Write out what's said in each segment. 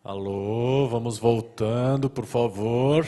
Alô, vamos voltando, por favor.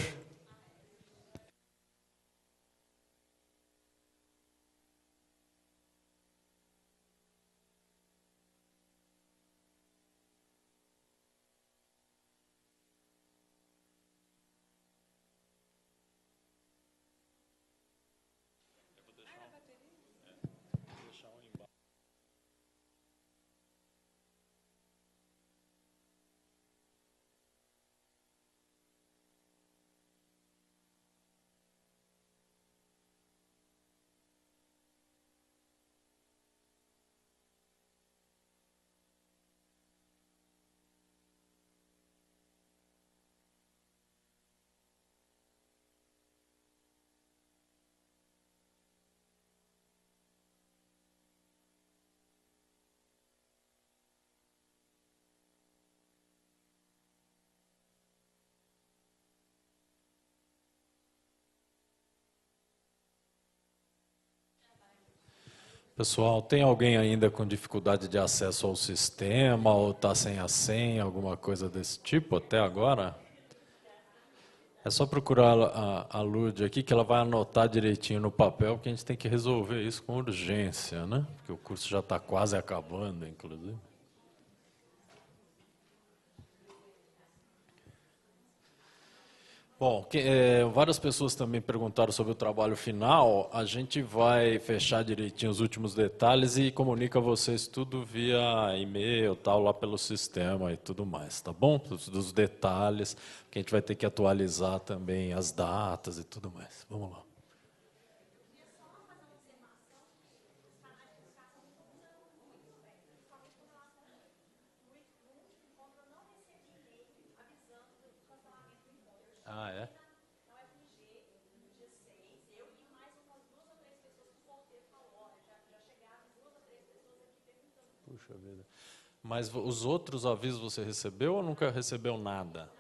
Pessoal, tem alguém ainda com dificuldade de acesso ao sistema ou está sem a senha, alguma coisa desse tipo até agora? É só procurar a Lud aqui que ela vai anotar direitinho no papel, porque a gente tem que resolver isso com urgência, né? Porque o curso já está quase acabando, inclusive. Bom, várias pessoas também perguntaram sobre o trabalho final. A gente vai fechar direitinho os últimos detalhes e comunica a vocês tudo via e-mail, tal, lá pelo sistema e tudo mais, tá bom? Dos detalhes, que a gente vai ter que atualizar também as datas e tudo mais. Vamos lá. Ah, é? Puxa vida. Mas os outros avisos você recebeu ou nunca recebeu nada?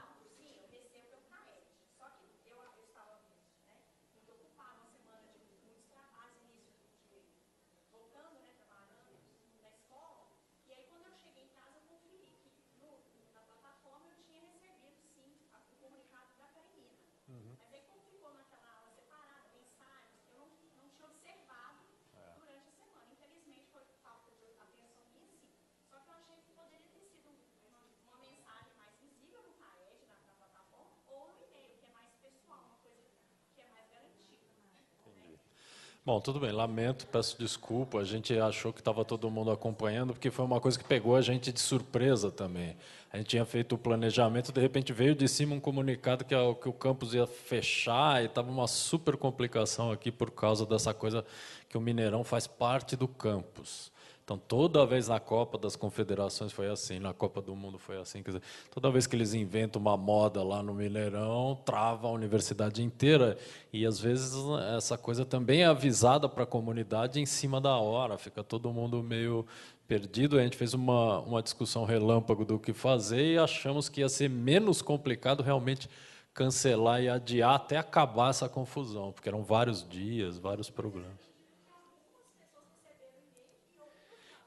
Bom, tudo bem, lamento, peço desculpa. A gente achou que estava todo mundo acompanhando, porque foi uma coisa que pegou a gente de surpresa também. A gente tinha feito o planejamento, de repente veio de cima um comunicado que o campus ia fechar e estava uma super complicação aqui por causa dessa coisa que o Mineirão faz parte do campus. Então, toda vez na Copa das Confederações foi assim, na Copa do Mundo foi assim. Quer dizer, toda vez que eles inventam uma moda lá no Mineirão, trava a universidade inteira. E, às vezes, essa coisa também é avisada para a comunidade em cima da hora. Fica todo mundo meio perdido. A gente fez uma discussão relâmpago do que fazer e achamos que ia ser menos complicado realmente cancelar e adiar até acabar essa confusão, porque eram vários dias, vários problemas.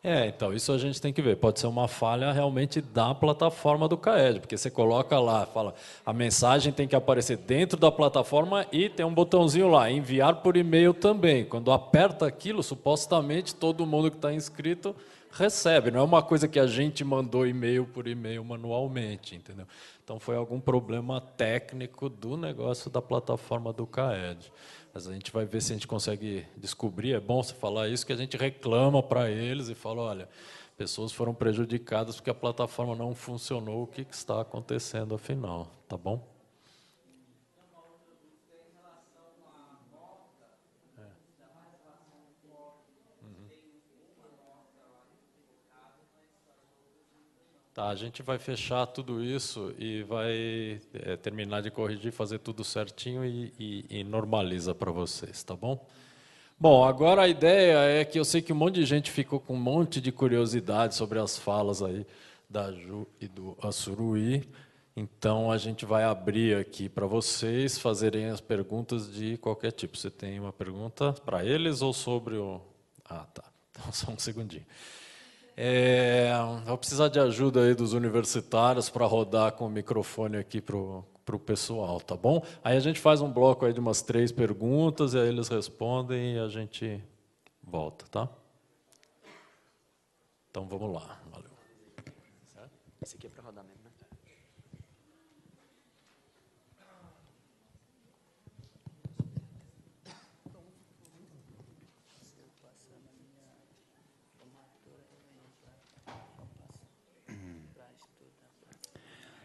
Então, isso a gente tem que ver. Pode ser uma falha realmente da plataforma do CAED, porque você coloca lá, fala, a mensagem tem que aparecer dentro da plataforma e tem um botãozinho lá, enviar por e-mail também. Quando aperta aquilo, supostamente todo mundo que está inscrito recebe. Não é uma coisa que a gente mandou e-mail por e-mail manualmente, entendeu? Então, foi algum problema técnico do negócio da plataforma do CAED. Mas a gente vai ver se a gente consegue descobrir. É bom você falar isso, que a gente reclama para eles e fala, olha, pessoas foram prejudicadas porque a plataforma não funcionou, o que está acontecendo afinal, tá bom? Tá, a gente vai fechar tudo isso e vai terminar de corrigir, fazer tudo certinho e normaliza para vocês, tá bom? Bom, agora a ideia é que eu sei que um monte de gente ficou com um monte de curiosidade sobre as falas aí da Ju e do Assuruí. Então a gente vai abrir aqui para vocês fazerem as perguntas de qualquer tipo. Você tem uma pergunta para eles ou sobre o... Ah, tá. Então só um segundinho. Vou precisar de ajuda aí dos universitários para rodar com o microfone aqui para o pessoal, tá bom? Aí a gente faz um bloco aí de umas 3 perguntas, e aí eles respondem e a gente volta, tá? Então vamos lá, valeu. Esse aqui é para rodar mesmo, né?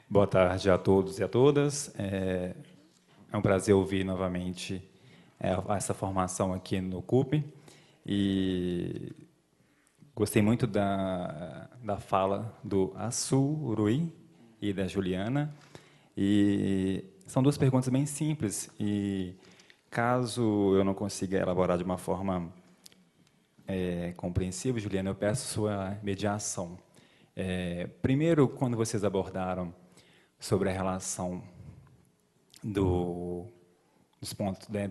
Boa tarde a todos e a todas. É um prazer ouvir novamente essa formação aqui no CUP. E gostei muito da fala do Assu Urui e da Juliana. E são 2 perguntas bem simples. E caso eu não consiga elaborar de uma forma compreensível, Juliana, eu peço sua mediação. Primeiro, quando vocês abordaram sobre a relação dos pontos, né,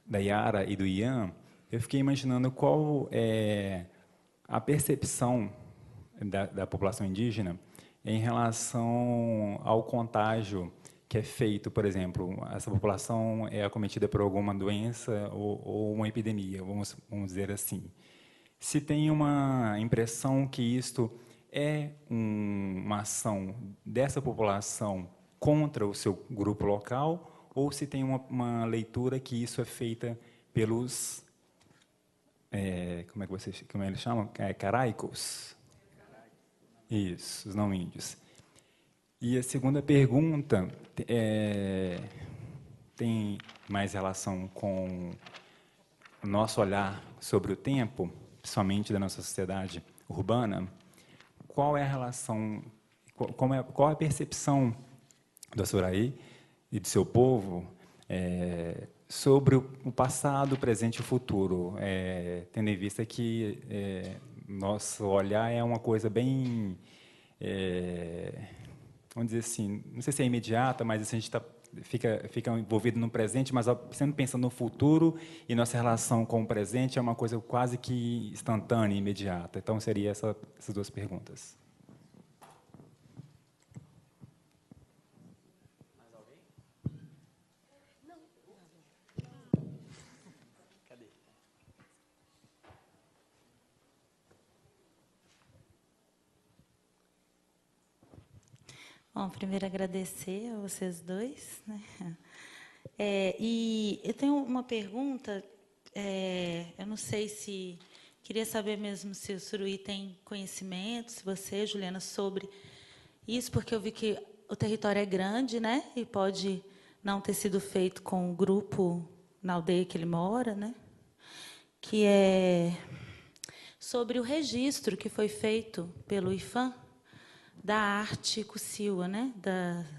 da Yara e do Ian, eu fiquei imaginando qual é a percepção da população indígena em relação ao contágio que é feito, por exemplo, essa população é acometida por alguma doença ou uma epidemia, vamos dizer assim. Se tem uma impressão que isto é uma ação dessa população contra o seu grupo local, ou se tem uma leitura que isso é feita pelos, como eles chamam? Caraicos. Isso, os não índios. E a segunda pergunta tem mais relação com o nosso olhar sobre o tempo, principalmente da nossa sociedade urbana. Qual é a relação, qual é a percepção do Açuraí e do seu povo sobre o passado, o presente e o futuro, tendo em vista que nosso olhar é uma coisa bem, vamos dizer assim, não sei se é imediata, mas assim, a gente fica envolvido no presente, mas sempre pensando no futuro, e nossa relação com o presente é uma coisa quase que instantânea, imediata. Então, seria essas 2 perguntas. Mais alguém? Não. Cadê? Bom, primeiro agradecer a vocês dois, né? E eu tenho uma pergunta, eu não sei se... Queria saber mesmo se o Suruí tem conhecimento, se você, Juliana, sobre isso, porque eu vi que o território é grande, né? E pode não ter sido feito com o grupo na aldeia que ele mora, né? Que é sobre o registro que foi feito pelo IFAM da arte Kuciwa, né?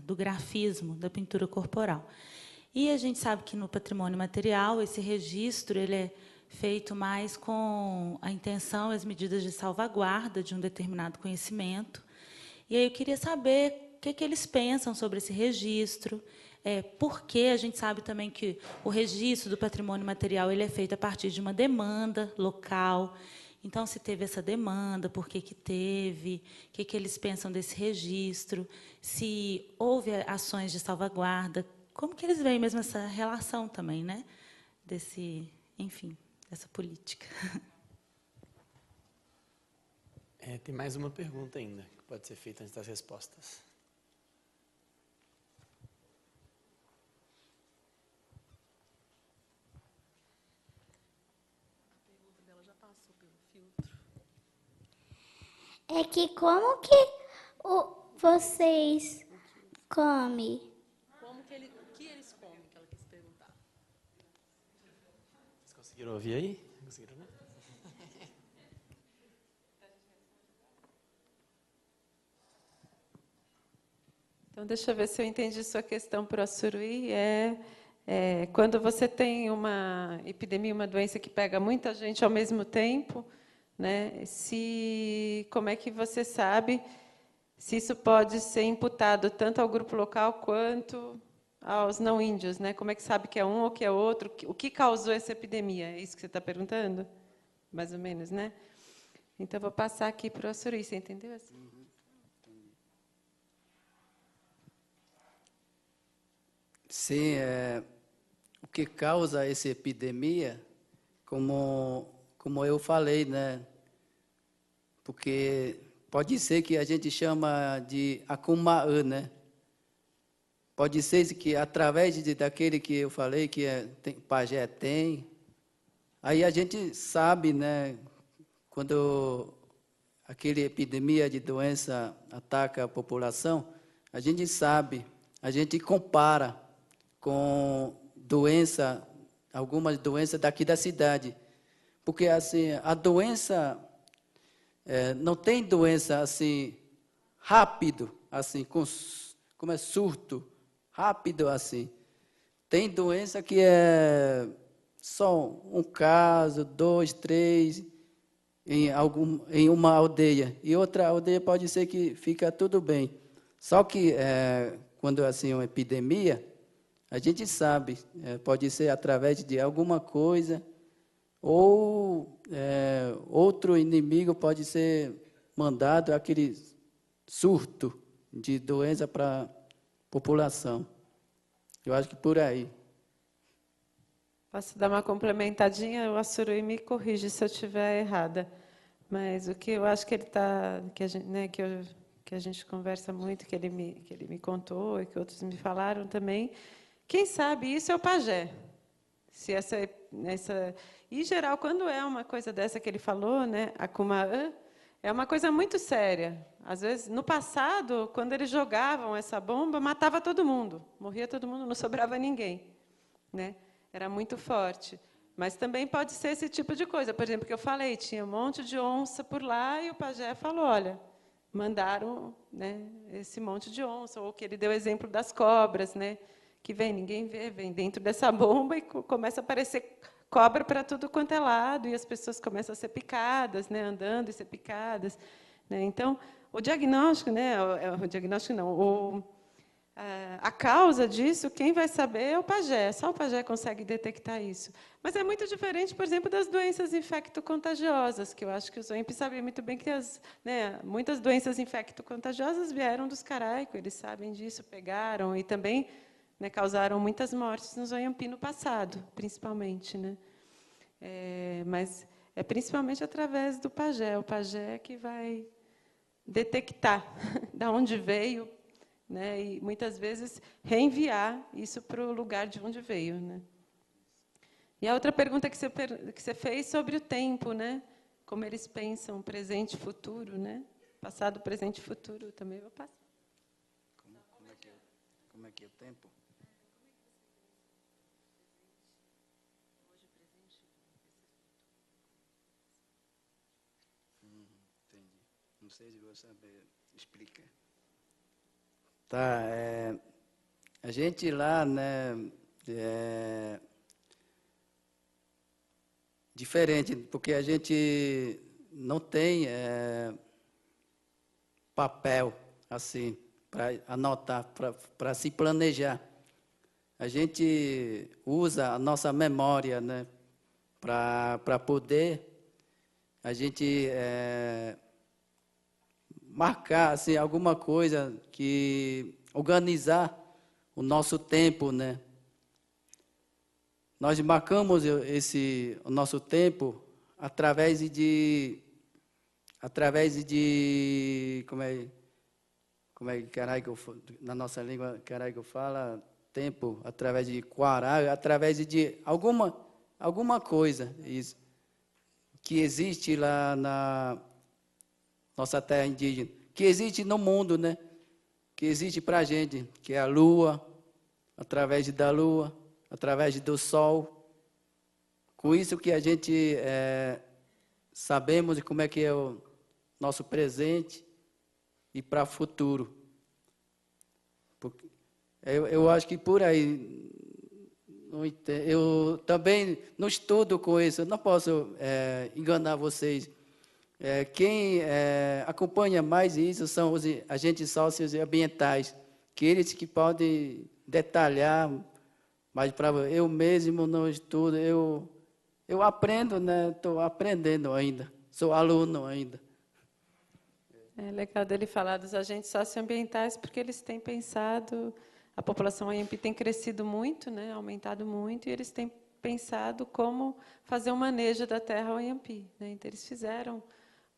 Do grafismo, da pintura corporal. E a gente sabe que no patrimônio material esse registro ele é feito mais com a intenção, as medidas de salvaguarda de um determinado conhecimento. E aí eu queria saber o que eles pensam sobre esse registro, porque a gente sabe também que o registro do patrimônio material ele é feito a partir de uma demanda local. Então, se teve essa demanda, por que teve, o que eles pensam desse registro, se houve ações de salvaguarda, como que eles veem mesmo essa relação também, né? Enfim, dessa política. Tem mais uma pergunta ainda, que pode ser feita antes das respostas. A pergunta dela já passou pelo filtro. É que como que vocês comem? O que eles comem, que ela quis perguntar. Vocês conseguiram ouvir aí? Conseguiram, né? Então, deixa eu ver se eu entendi sua questão para o Açuruí. Quando você tem uma epidemia, uma doença que pega muita gente ao mesmo tempo, né? Como é que você sabe se isso pode ser imputado tanto ao grupo local quanto aos não índios, né? Como é que sabe que é um ou que é outro? O que causou essa epidemia? É isso que você está perguntando? Mais ou menos, né? Então, eu vou passar aqui para o Assuruí. Você entendeu? Sim, o que causa essa epidemia, como eu falei, né? Porque pode ser que a gente chama de Akumaã, né? Pode ser que através daquele que eu falei, que pajé tem, aí a gente sabe, né? Quando aquela epidemia de doença ataca a população, a gente sabe, a gente compara com algumas doenças daqui da cidade. Porque, assim, a doença, não tem doença, assim, rápido, assim, como é surto, rápido, assim. Tem doença que é só um caso, 2, 3, em uma aldeia. E outra aldeia pode ser que fica tudo bem. Só que, quando, assim, uma epidemia, a gente sabe, pode ser através de alguma coisa, ou outro inimigo pode ser mandado aquele surto de doença para a população. Eu acho que por aí. Posso dar uma complementadinha? O Assuruí me corrige se eu estiver errada. Mas o que eu acho que ele está, que a gente, né, que a gente conversa muito, que ele me contou e que outros me falaram também. Quem sabe isso é o pajé. Se em geral, quando é uma coisa dessa que ele falou, né, Akumaã, é uma coisa muito séria. Às vezes, no passado, quando eles jogavam essa bomba, matava todo mundo, morria todo mundo, não sobrava ninguém, né? Era muito forte. Mas também pode ser esse tipo de coisa. Por exemplo, que eu falei, tinha um monte de onça por lá e o pajé falou, olha, mandaram, né, esse monte de onça, ou que ele deu exemplo das cobras, né? Que ninguém vê, vem dentro dessa bomba e começa a aparecer cobra para tudo quanto é lado, e as pessoas começam a ser picadas, né, andando e ser picadas. Né? Então, o diagnóstico, né, o diagnóstico não, a causa disso, quem vai saber é o pajé, só o pajé consegue detectar isso. Mas é muito diferente, por exemplo, das doenças infecto-contagiosas, que eu acho que o Zoimp sabe muito bem que muitas doenças infecto-contagiosas vieram dos Caraicos, eles sabem disso, pegaram, e também, né, causaram muitas mortes no Zoiampi no passado, principalmente. Né? Mas é principalmente através do pajé. O pajé que vai detectar de onde veio, né, e, muitas vezes, reenviar isso para o lugar de onde veio. Né? E a outra pergunta que você fez sobre o tempo, né? Como eles pensam presente e futuro, né? Passado, presente e futuro, também vou passar. Como é que é o tempo? Entendi. Não sei se você explica. Tá, a gente lá, né, diferente, porque a gente não tem papel, assim, para anotar, para se planejar. A gente usa a nossa memória, né, para poder a gente marcar assim, alguma coisa que organizar o nosso tempo, né? Nós marcamos o nosso tempo através de como é que na nossa língua caraico fala tempo, através de quará, através de alguma coisa isso, que existe lá na nossa terra indígena, que existe no mundo, né? Que existe para a gente, que é a lua, através da lua, através do sol. Com isso que a gente sabemos como é que é o nosso presente e para o futuro. Eu acho que por aí, eu também não estudo com isso, eu não posso enganar vocês. Quem acompanha mais isso são os agentes socioambientais, que eles que podem detalhar, mas para eu mesmo não estudo, eu aprendo, né? Estou aprendendo ainda sou aluno ainda. É legal dele falar dos agentes socioambientais, porque eles têm pensado, a população Anhembi tem crescido muito, né, aumentado muito, e eles têm pensado como fazer um manejo da terra Anhembi, né? Então, eles fizeram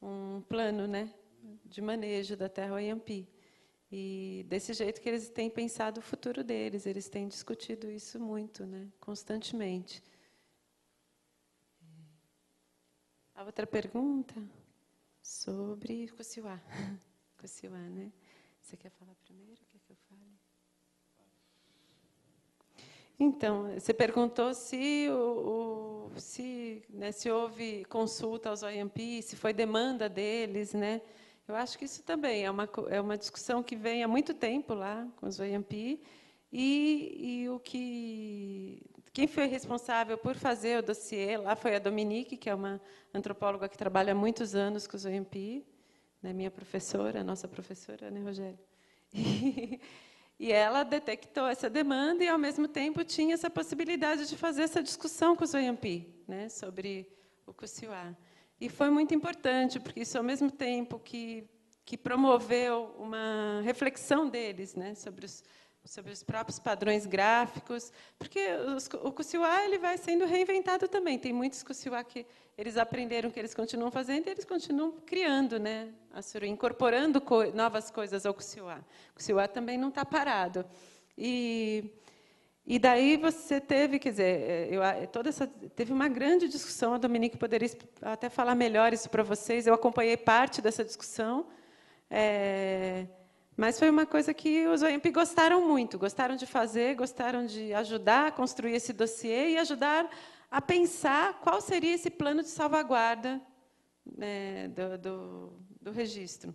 um plano, né, de manejo da terra Anhembi. E desse jeito que eles têm pensado o futuro deles, eles têm discutido isso muito, né, constantemente. A outra pergunta sobre Kusiwa. Kusiwa, né? Você quer falar primeiro? Quer que eu fale? Então, você perguntou se se houve consulta aos Anhembi, se foi demanda deles, né? Eu acho que isso também é uma discussão que vem há muito tempo lá com os Anhembi, e quem foi responsável por fazer o dossiê lá foi a Dominique, que é uma antropóloga que trabalha há muitos anos com os Anhembi, né, minha professora, nossa professora, né, Rogério? E ela detectou essa demanda e, ao mesmo tempo, tinha essa possibilidade de fazer essa discussão com os Anhembi, né, sobre o Kusiwa. E foi muito importante, porque isso, ao mesmo tempo que promoveu uma reflexão deles, né, sobre os próprios padrões gráficos, porque o Kusiwa ele vai sendo reinventado também. Tem muitos Kusiwa que eles aprenderam, que eles continuam fazendo, e eles continuam criando, né, a Suruí, incorporando novas coisas ao Kusiwa. O Kusiwa também não está parado. E daí você teve, quer dizer, teve uma grande discussão, a Dominique poderia até falar melhor isso para vocês, eu acompanhei parte dessa discussão, mas foi uma coisa que os Anhembi gostaram muito, gostaram de fazer, gostaram de ajudar a construir esse dossiê e ajudar a pensar qual seria esse plano de salvaguarda, né, do registro.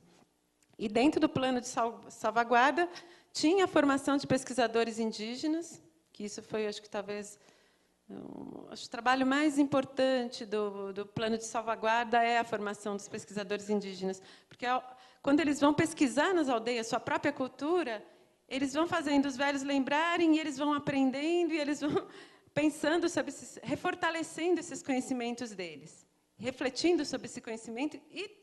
E, dentro do plano de salvaguarda, tinha a formação de pesquisadores indígenas, que isso foi, acho que talvez, o trabalho mais importante do plano de salvaguarda é a formação dos pesquisadores indígenas, porque quando eles vão pesquisar nas aldeias sua própria cultura, eles vão fazendo os velhos lembrarem, e eles vão aprendendo, e eles vão pensando sobre refortalecendo esses conhecimentos deles, refletindo sobre esse conhecimento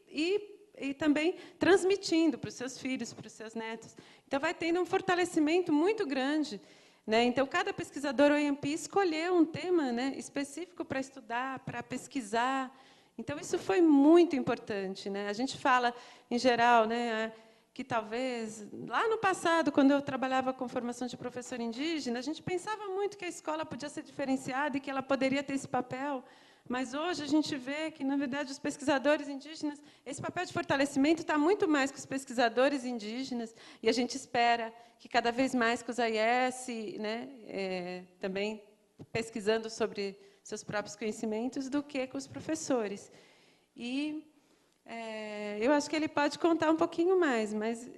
e também transmitindo para os seus filhos, para os seus netos. Então, vai tendo um fortalecimento muito grande, né? Então, cada pesquisador Anhembi escolheu um tema, né, específico para estudar, para pesquisar. Então, isso foi muito importante, né? A gente fala, em geral, né, que talvez, lá no passado, quando eu trabalhava com formação de professor indígena, a gente pensava muito que a escola podia ser diferenciada e que ela poderia ter esse papel. Mas hoje a gente vê que, na verdade, os pesquisadores indígenas, esse papel de fortalecimento está muito mais com os pesquisadores indígenas, e a gente espera que, cada vez mais, com os AIS, né, também pesquisando sobre seus próprios conhecimentos, do que com os professores. E eu acho que ele pode contar um pouquinho mais, mas,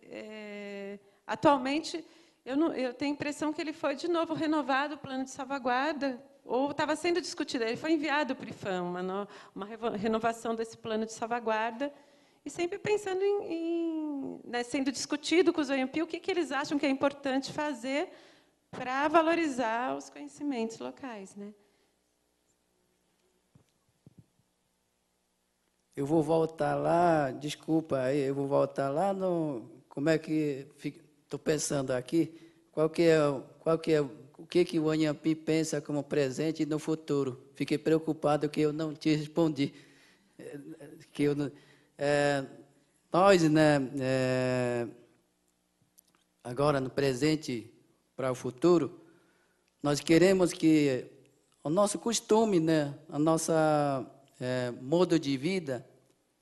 atualmente, eu tenho a impressão que ele foi, de novo, renovado, o plano de salvaguarda, ou estava sendo discutido, ele foi enviado para o IFAM, uma renovação desse plano de salvaguarda, e sempre pensando né, sendo discutido com os Anhembi o que eles acham que é importante fazer para valorizar os conhecimentos locais, né? Eu vou voltar lá, desculpa, eu vou voltar lá no... Como é que... Estou pensando aqui, o que o Anhembi pensa como presente e no futuro. Fiquei preocupado que eu não te respondi. Nós, né, agora, no presente para o futuro, nós queremos que o nosso costume, né, a nossa modo de vida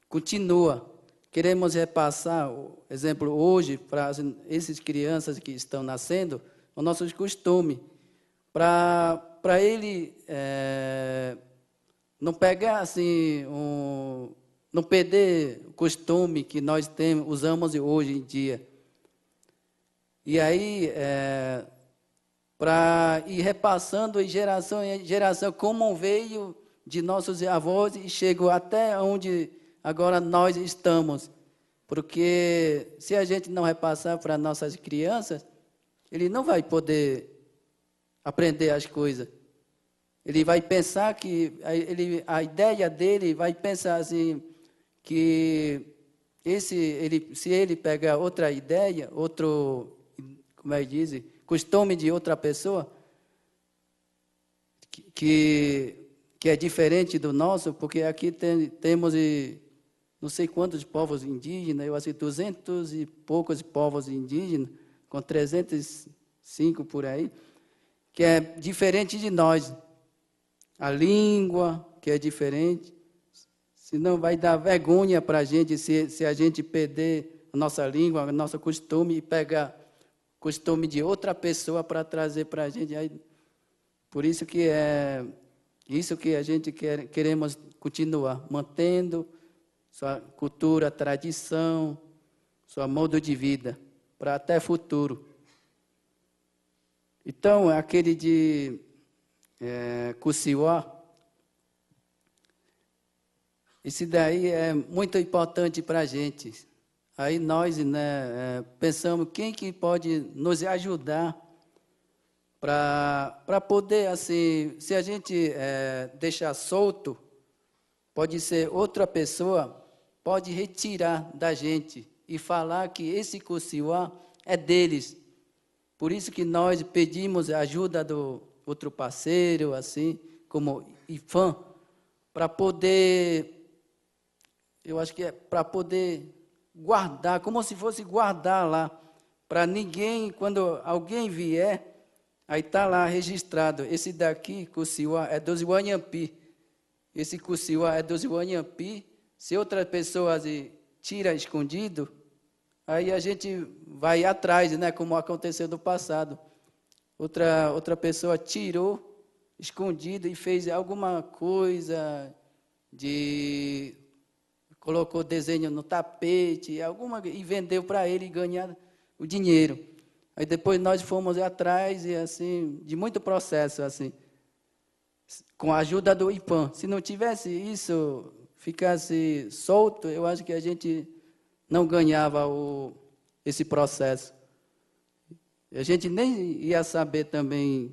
continua. Queremos repassar, exemplo, hoje, para essas crianças que estão nascendo, o nosso costume, para ele não pegar assim, não perder o costume que nós usamos hoje em dia. E aí, para ir repassando de geração em geração, como veio de nossos avós e chegou até onde agora nós estamos. Porque se a gente não repassar para nossas crianças, ele não vai poder aprender as coisas. Ele vai pensar que a ideia dele vai pensar assim, que se ele pegar outra ideia, outro, como é que diz, costume de outra pessoa, que é diferente do nosso, porque aqui temos não sei quantos povos indígenas, eu acho que 200 e poucos povos indígenas, com 305 por aí, que é diferente de nós. A língua, que é diferente. Senão vai dar vergonha para a gente se a gente perder a nossa língua, o nosso costume, e pegar o costume de outra pessoa para trazer para a gente. Aí, por isso que a gente queremos continuar mantendo sua cultura, tradição, seu modo de vida, para até o futuro. Então, aquele de Kusiwa, esse daí é muito importante para a gente. Aí nós pensamos quem que pode nos ajudar para poder, assim, se a gente deixar solto, pode ser outra pessoa, pode retirar da gente e falar que esse Kusiwa é deles. Por isso que nós pedimos a ajuda do outro parceiro, assim, como IFAM, para poder, eu acho que é para poder guardar, como se fosse guardar lá, para ninguém, quando alguém vier, aí está lá registrado, esse daqui, Kusiwa, é dos Wanhampi. Esse Kusiwa é dos Wanhampi. Se outra pessoa tira escondido, aí a gente vai atrás, né, como aconteceu no passado. Outra pessoa tirou escondido e fez alguma coisa colocou desenho no tapete, e vendeu para ele ganhar o dinheiro. Aí depois nós fomos atrás e assim, de muito processo assim, com a ajuda do IPAM. Se não tivesse isso, ficasse solto, eu acho que a gente não ganhava esse processo. A gente nem ia saber também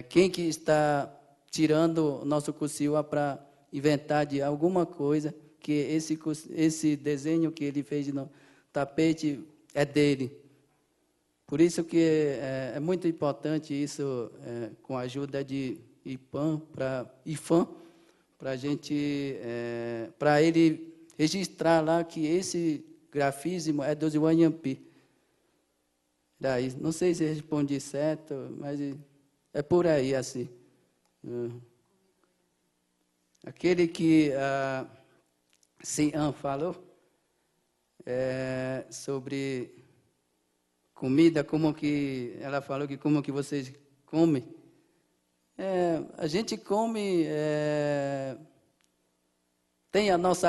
quem que está tirando o nosso Kusiwa para inventar de alguma coisa, que esse desenho que ele fez no tapete é dele. Por isso que é muito importante isso, com a ajuda de IFAM, para a gente, para ele registrar lá que esse grafismo é dos Wanhampi. Daí, não sei se respondi certo, mas é por aí, assim. Aquele que Sian falou sobre comida, como que ela falou que como que vocês comem. A gente come, tem a nosso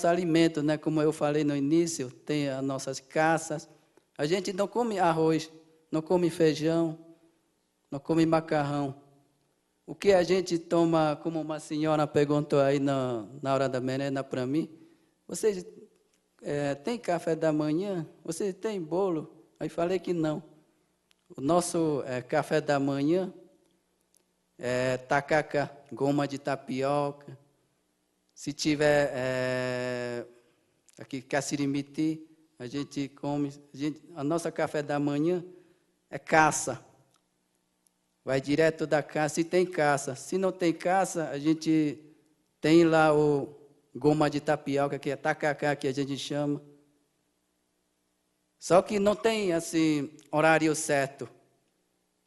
alimento, né? Como eu falei no início, tem as nossas caças. A gente não come arroz, não come feijão, não come macarrão. O que a gente toma, como uma senhora perguntou aí na hora da merenda para mim, vocês têm café da manhã? Vocês têm bolo? Aí falei que não. O nosso café da manhã é tacacá, goma de tapioca. Se tiver aqui cassirimiti, a gente come. A nossa café da manhã é caça. Vai direto da caça, se tem caça. Se não tem caça, a gente tem lá o goma de tapioca, que é tacacá, que a gente chama. Só que não tem, assim, horário certo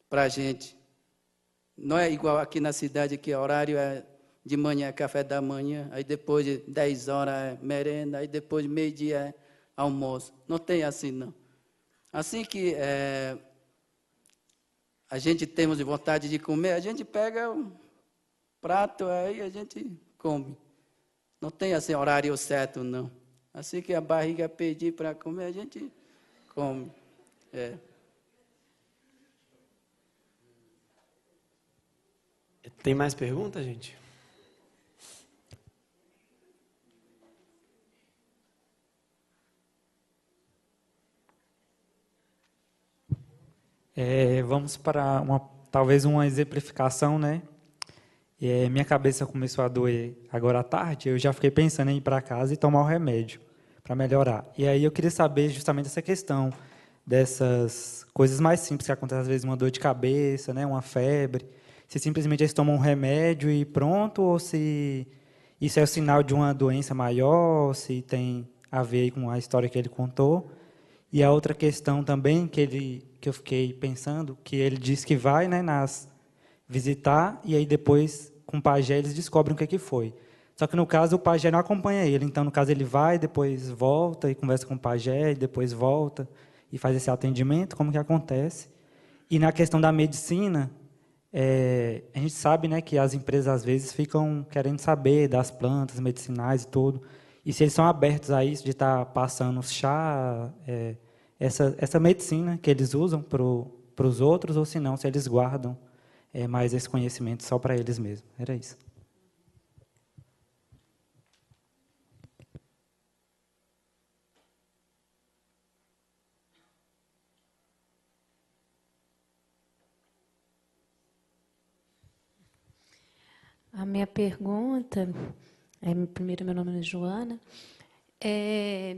para a gente. Não é igual aqui na cidade, que o horário é de manhã, é café da manhã, aí depois de 10 horas é merenda, aí depois de meio-dia é almoço. Não tem assim, não. Assim que a gente temos vontade de comer, a gente pega um prato aí a gente come. Não tem assim horário certo, não. Assim que a barriga pedir para comer, a gente come. Tem mais perguntas, gente? Vamos para talvez uma exemplificação, né? Minha cabeça começou a doer agora à tarde, eu já fiquei pensando em ir para casa e tomar o remédio para melhorar. E aí eu queria saber justamente essa questão dessas coisas mais simples que acontecem, às vezes uma dor de cabeça, né, uma febre, se simplesmente eles tomam um remédio e pronto, ou se isso é o sinal de uma doença maior, se tem a ver aí com a história que ele contou. E a outra questão também que eu fiquei pensando, que ele disse que vai, né, visitar, e aí depois, com o pajé, eles descobrem o que foi. Só que, no caso, o pajé não acompanha ele. Então, no caso, ele vai, depois volta e conversa com o pajé, e depois volta e faz esse atendimento, como que acontece. E na questão da medicina, a gente sabe, né, que as empresas, às vezes, ficam querendo saber das plantas medicinais e tudo. E se eles são abertos a isso, de estar passando chá, essa medicina que eles usam para os outros, ou se não, se eles guardam mais esse conhecimento só para eles mesmos. Era isso. A minha pergunta, primeiro, meu nome é Joana, é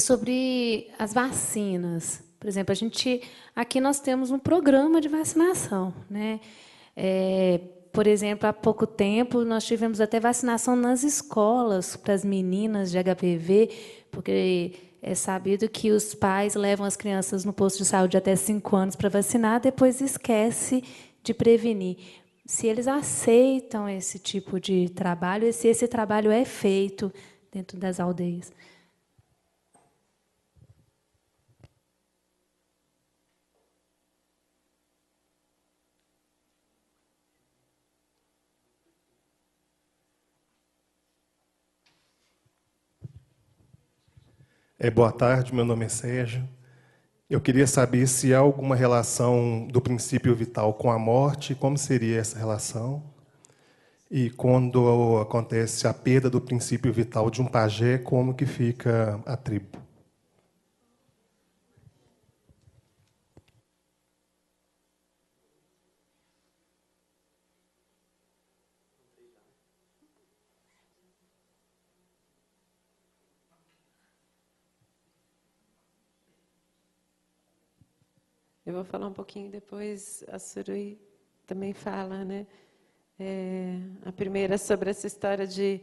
sobre as vacinas. Por exemplo, aqui nós temos um programa de vacinação, né? Por exemplo, há pouco tempo nós tivemos até vacinação nas escolas para as meninas de HPV, porque é sabido que os pais levam as crianças no posto de saúde até 5 anos para vacinar, depois esquece de prevenir. Se eles aceitam esse tipo de trabalho, e se esse trabalho é feito dentro das aldeias. Boa tarde, meu nome é Sérgio. Eu queria saber se há alguma relação do princípio vital com a morte, como seria essa relação? E quando acontece a perda do princípio vital de um pajé, como que fica a tribo? Eu vou falar um pouquinho, depois a Surui também fala, né? A primeira sobre essa história de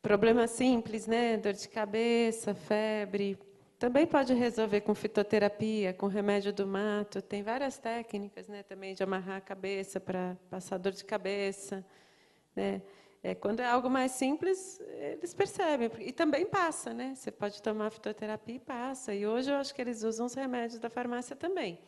problema simples, né? Dor de cabeça, febre. Também pode resolver com fitoterapia, com remédio do mato. Tem várias técnicas, né? Também de amarrar a cabeça para passar dor de cabeça, né? Quando é algo mais simples, eles percebem. E também passa, né? Você pode tomar fitoterapia e passa. E hoje eu acho que eles usam os remédios da farmácia também.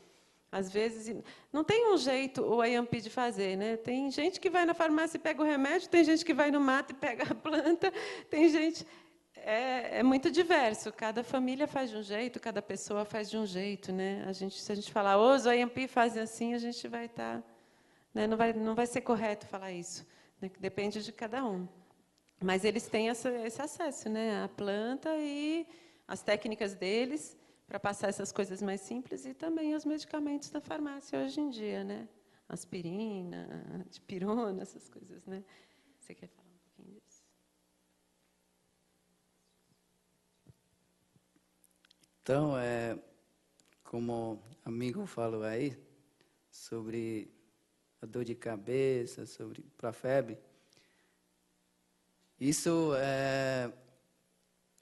Às vezes, não tem um jeito o IAMP de fazer, né? Tem gente que vai na farmácia e pega o remédio, tem gente que vai no mato e pega a planta, tem gente... É muito diverso. Cada família faz de um jeito, cada pessoa faz de um jeito, né? Se a gente falar, os IAMP fazem assim, a gente vai estar... né? Não vai ser correto falar isso. Depende de cada um. Mas eles têm esse acesso, né, à planta e as técnicas deles para passar essas coisas mais simples e também os medicamentos da farmácia hoje em dia, né? Aspirina, dipirona, essas coisas, né? Você quer falar um pouquinho disso? Então, como o amigo falou aí, sobre a dor de cabeça, para a febre. Isso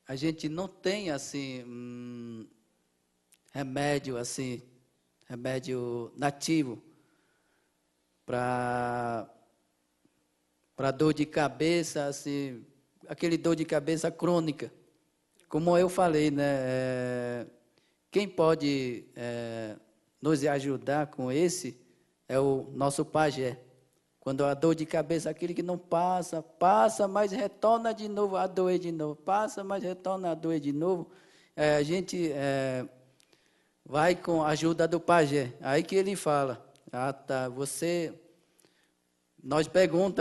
a gente não tem assim remédio nativo para dor de cabeça, assim, aquele dor de cabeça crônica. Como eu falei, né? Quem pode nos ajudar com esse é o nosso pajé. Quando a dor de cabeça, aquele que não passa, mas retorna de novo a doer de novo, passa, mas retorna a doer de novo, a gente vai com a ajuda do pajé. Aí que ele fala, tá,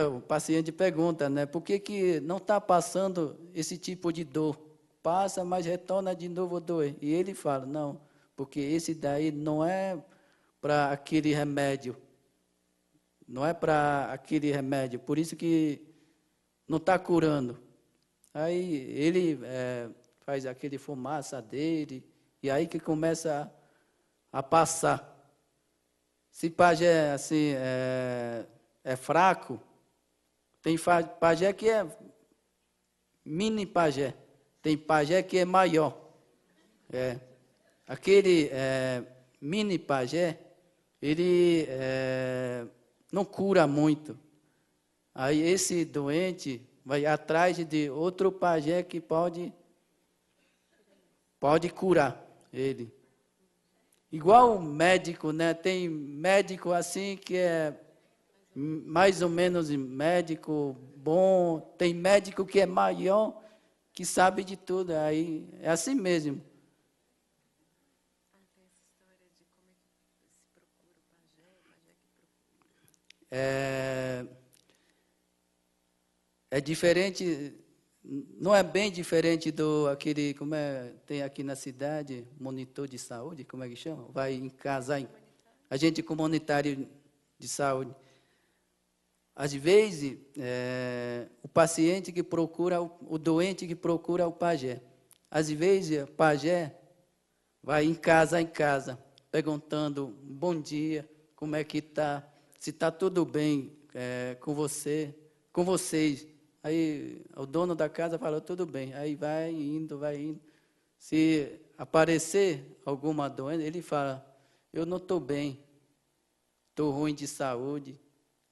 o paciente pergunta, né, por que não está passando esse tipo de dor? Passa, mas retorna de novo a doer. E ele fala, não, porque esse daí não é para aquele remédio não é para aquele remédio, por isso que não está curando. Aí ele faz aquele fumaça dele, e aí que começa a passar. Se pajé assim, é fraco, tem pajé que é mini pajé, tem pajé que é maior. Aquele mini pajé, ele não cura muito. Aí esse doente vai atrás de outro pajé que pode curar ele. Igual o médico, né? Tem médico assim que é mais ou menos médico bom, tem médico que é maior, que sabe de tudo. Aí é assim mesmo. É diferente, não é bem diferente do aquele, tem aqui na cidade, monitor de saúde, como é que chama? Vai em casa, agente comunitário de saúde. Às vezes, o paciente que procura, o doente que procura o pajé. Às vezes, o pajé vai em casa, perguntando, bom dia, como é que está, se está tudo bem com você, com vocês. Aí o dono da casa fala, tudo bem. Aí vai indo. Se aparecer alguma doença, ele fala, eu não estou bem, estou ruim de saúde.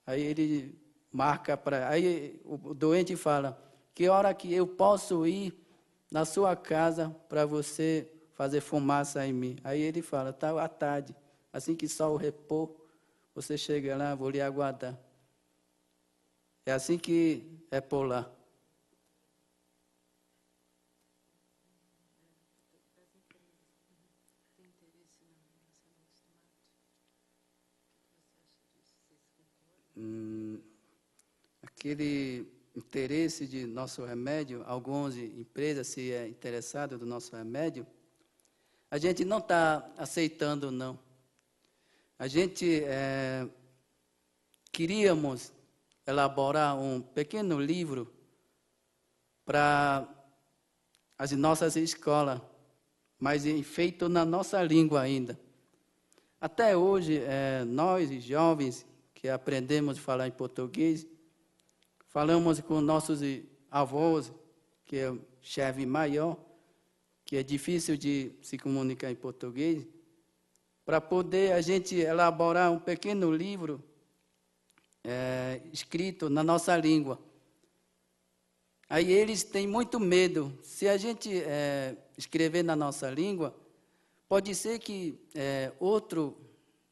Aí ele marca para... Aí o doente fala, que hora que eu posso ir na sua casa para você fazer fumaça em mim? Aí ele fala, tá à tarde, assim que sol repor, você chega lá, vou lhe aguardar. É assim que é por lá. Aquele interesse de nosso remédio, algumas empresas se é interessado do nosso remédio, a gente não está aceitando, não. A gente queríamos elaborar um pequeno livro para as nossas escolas, mas feito na nossa língua ainda. Até hoje, nós, jovens, que aprendemos a falar em português, falamos com nossos avós, que é o chefe maior, que é difícil de se comunicar em português, para poder a gente elaborar um pequeno livro escrito na nossa língua. Aí eles têm muito medo. Se a gente escrever na nossa língua, pode ser que outro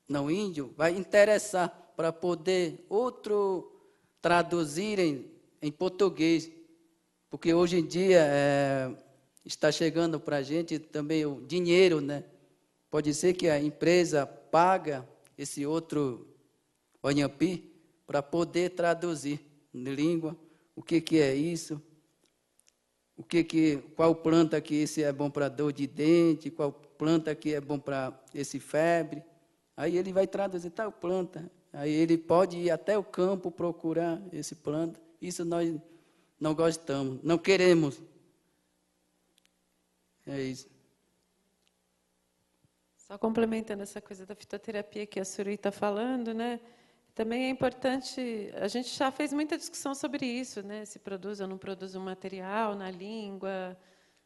não índio vai interessar para poder outro traduzirem em português, porque hoje em dia está chegando para a gente também o dinheiro, né? Pode ser que a empresa paga esse outro Onhampi para poder traduzir em língua o que é isso, qual planta que esse é bom para dor de dente, qual planta que é bom para esse febre. Aí ele vai traduzir tal planta. Aí ele pode ir até o campo procurar esse planta. Isso nós não gostamos, não queremos. É isso. Só complementando essa coisa da fitoterapia que a Suruí está falando, né? Também é importante, a gente já fez muita discussão sobre isso, né? Se produz ou não produz um material na língua.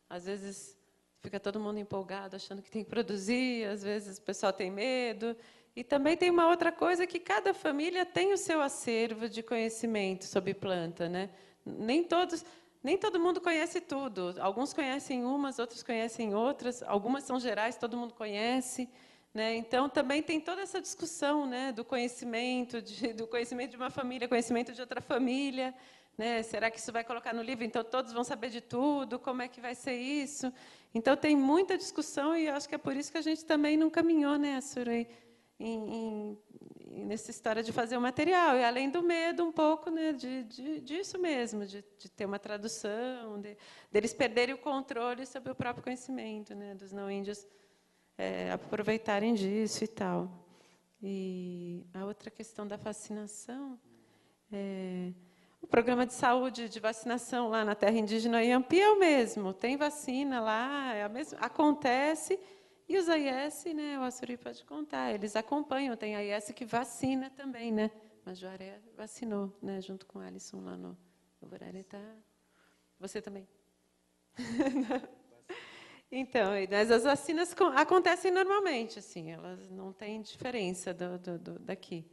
Às vezes fica todo mundo empolgado, achando que tem que produzir, às vezes o pessoal tem medo. E também tem uma outra coisa, que cada família tem o seu acervo de conhecimento sobre planta, né? Nem todo mundo conhece tudo. Alguns conhecem umas, outros conhecem outras. Algumas são gerais, todo mundo conhece. Né? Então, também tem toda essa discussão, né, do conhecimento de uma família, conhecimento de outra família. Né? Será que isso vai colocar no livro? Então, todos vão saber de tudo? Como é que vai ser isso? Então, tem muita discussão e acho que é por isso que a gente também não caminhou, né, Suruí, nessa história de fazer o material. E, além do medo, um pouco, né, disso mesmo, de ter uma tradução, deles perderem o controle sobre o próprio conhecimento, né, dos não-índios aproveitarem disso e tal. E a outra questão da vacinação, o programa de saúde de vacinação lá na terra indígena Iampi é o mesmo, tem vacina lá, é a mesma, acontece, e os AIS, né, o Açuri pode contar, eles acompanham, tem AIS que vacina também, né? Majuaré vacinou, né, junto com o Alisson lá no Buraretá. Você também? Então, mas as vacinas acontecem normalmente, assim, elas não têm diferença daqui.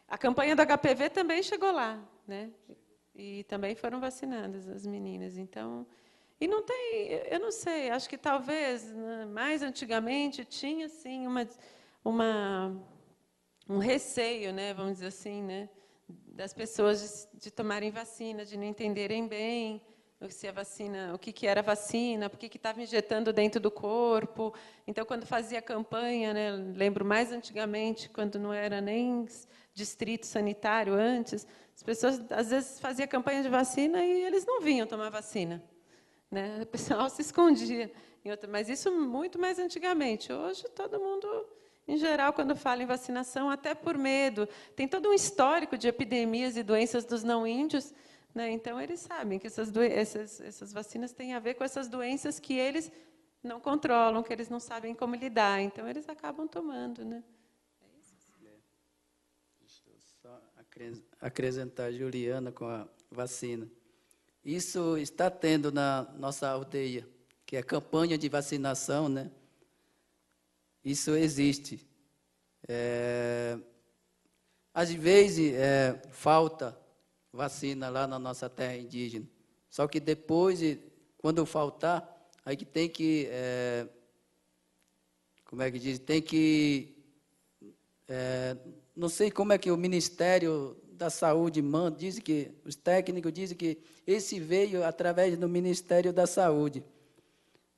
A campanha do HPV também chegou lá, né? E também foram vacinadas as meninas. Então, e não tem, eu não sei, acho que talvez, né, mais antigamente tinha assim um receio, né, vamos dizer assim, né, das pessoas de tomarem vacina, de não entenderem bem se a vacina, o que era vacina, por que estava injetando dentro do corpo. Então, quando fazia campanha, né, lembro mais antigamente, quando não era nem distrito sanitário antes, as pessoas às vezes faziam campanha de vacina e eles não vinham tomar vacina, né? O pessoal se escondia. Mas isso muito mais antigamente. Hoje, todo mundo, em geral, quando fala em vacinação, até por medo, tem todo um histórico de epidemias e doenças dos não-índios, né? Então, eles sabem que essas vacinas têm a ver com essas doenças que eles não controlam, que eles não sabem como lidar. Então, eles acabam tomando, né? Deixa eu só acrescentar, Juliana, com a vacina. Isso está tendo na nossa aldeia, que é campanha de vacinação, né? Isso existe. Às vezes, falta vacina lá na nossa terra indígena. Só que depois, quando faltar, aí que tem que, como é que diz, tem que, não sei como é que o Ministério da Saúde manda, diz que, os técnicos dizem que esse veio através do Ministério da Saúde.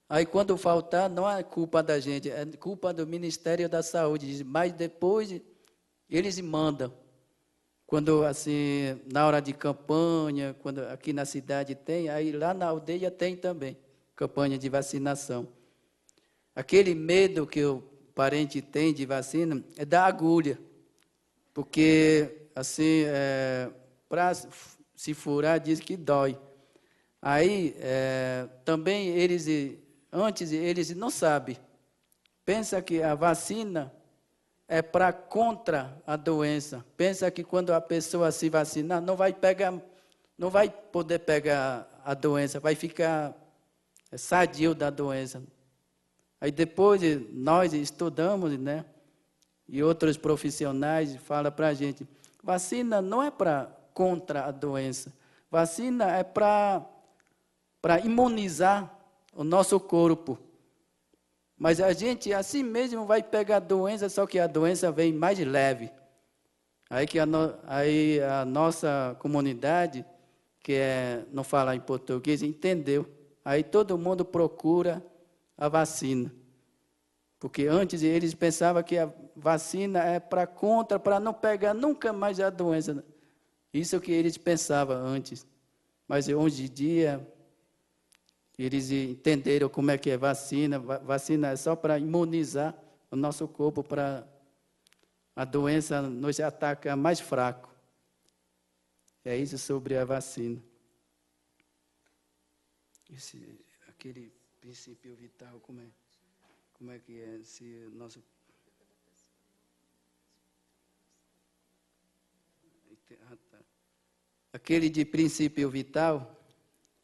Aí, quando faltar, não é culpa da gente, é culpa do Ministério da Saúde, mas depois eles mandam. Quando, assim, na hora de campanha, quando aqui na cidade tem, aí lá na aldeia tem também campanha de vacinação. Aquele medo que o parente tem de vacina é da agulha, porque, assim, para se furar, diz que dói. Aí, também, antes, eles não sabem. Pensa que a vacina é para contra a doença. Pensa que quando a pessoa se vacinar, não vai poder pegar a doença, vai ficar sadio da doença. Aí depois nós estudamos, né? E outros profissionais falam para a gente, vacina não é para contra a doença. Vacina é para imunizar o nosso corpo. Mas a gente, assim mesmo, vai pegar a doença, só que a doença vem mais leve. Aí a nossa comunidade, que não fala em português, entendeu. Aí todo mundo procura a vacina. Porque antes eles pensavam que a vacina é para não pegar nunca mais a doença. Isso que eles pensavam antes. Mas hoje em dia, eles entenderam como é que é vacina. Vacina é só para imunizar o nosso corpo, para a doença nos atacar mais fraco. É isso sobre a vacina. Aquele princípio vital, como é que é? Aquele de princípio vital,